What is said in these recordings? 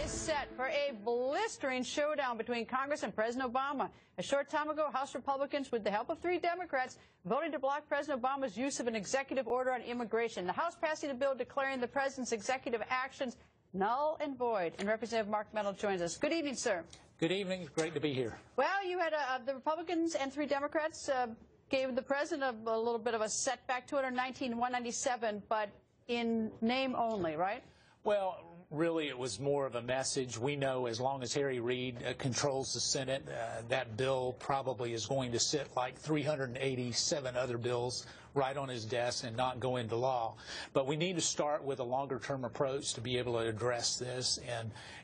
is set for a blistering showdown between Congress and President Obama. A short time ago, House Republicans, with the help of 3 Democrats, voted to block President Obama's use of an executive order on immigration. The House passing a bill declaring the president's executive actions null and void. And Representative Mark Meadows joins us. Good evening, sir. Good evening. Great to be here. Well, you had the Republicans and 3 Democrats gave the president a little bit of a setback, 219 197, but in name only, right? Well, really, it was more of a message. We know as long as Harry Reid controls the Senate, that bill probably is going to sit like 387 other bills right on his desk and not go into law. But we need to start with a longer-term approach to be able to address this,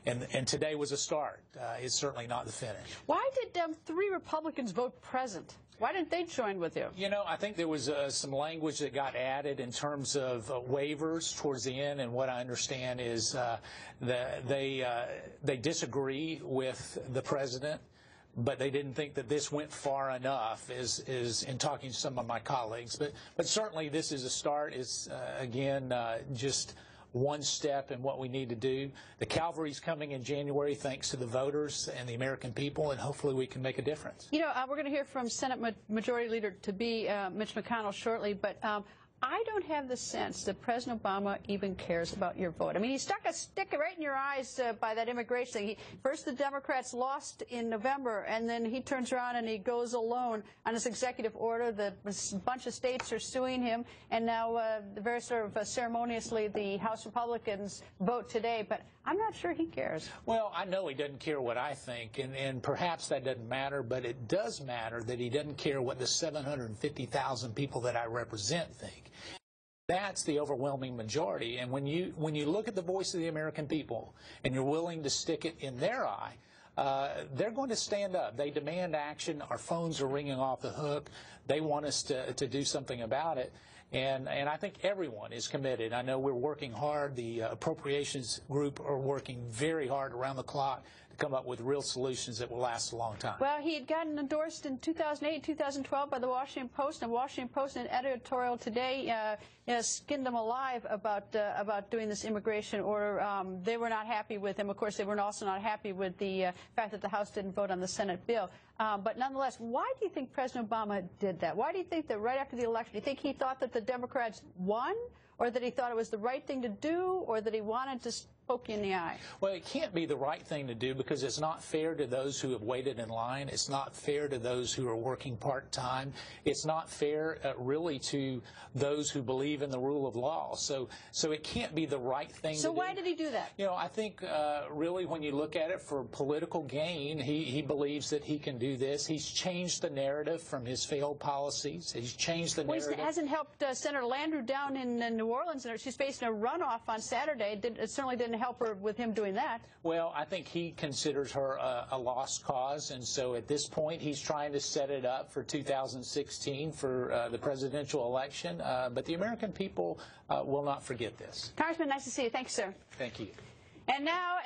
and today was a start. It's certainly not the finish. Why did 3 Republicans vote present? Why didn't they join with you? You know, I think there was some language that got added in terms of waivers towards the end, and what I understand is that they disagree with the president, but they didn't think that this went far enough, is in talking to some of my colleagues. But certainly this is a start. It's, again, just one step in what we need to do. The cavalry's coming in January thanks to the voters and the American people, and hopefully we can make a difference. You know, we're going to hear from Senate Majority Leader to be Mitch McConnell shortly, but I don't have the sense that President Obama even cares about your vote. I mean, he stuck a stick right in your eyes by that immigration thing. First the Democrats lost in November, and then he turns around and he goes alone on this executive order. A bunch of states are suing him, and now very sort of ceremoniously the House Republicans vote today. But I'm not sure he cares. Well, I know he doesn't care what I think, and perhaps that doesn't matter, but it does matter that he doesn't care what the 750,000 people that I represent think. That's the overwhelming majority, and when you look at the voice of the American people and you're willing to stick it in their eye, they're going to stand up. They demand action. Our phones are ringing off the hook. They want us to do something about it. And I think everyone is committed. I know we're working hard. The appropriations group are working very hard around the clock to come up with real solutions that will last a long time. Well, he had gotten endorsed in 2008, 2012 by the Washington Post, and Washington Post, in an editorial today, skinned him alive about doing this immigration order. They were not happy with him. Of course, they were also not happy with the fact that the House didn't vote on the Senate bill. But nonetheless, why do you think President Obama did that? Why do you think that right after the election, do you think he thought that the Democrats won, or that he thought it was the right thing to do, or that he wanted to poke you in the eye? Well, it can't be the right thing to do because it's not fair to those who have waited in line. It's not fair to those who are working part-time. It's not fair, really, to those who believe in the rule of law. So it can't be the right thing to do. So why did he do that? You know, I think, really, when you look at it for political gain, he believes that he can do this. He's changed the narrative from his failed policies. He's changed the narrative. Well, it hasn't helped Senator Landrieu down in New Orleans. She's facing a runoff on Saturday. It certainly didn't help her with him doing that. Well, I think he considers her a lost cause, and so at this point he's trying to set it up for 2016 for the presidential election. But the American people will not forget this. Congressman, nice to see you. Thanks, sir. Thank you. And now, as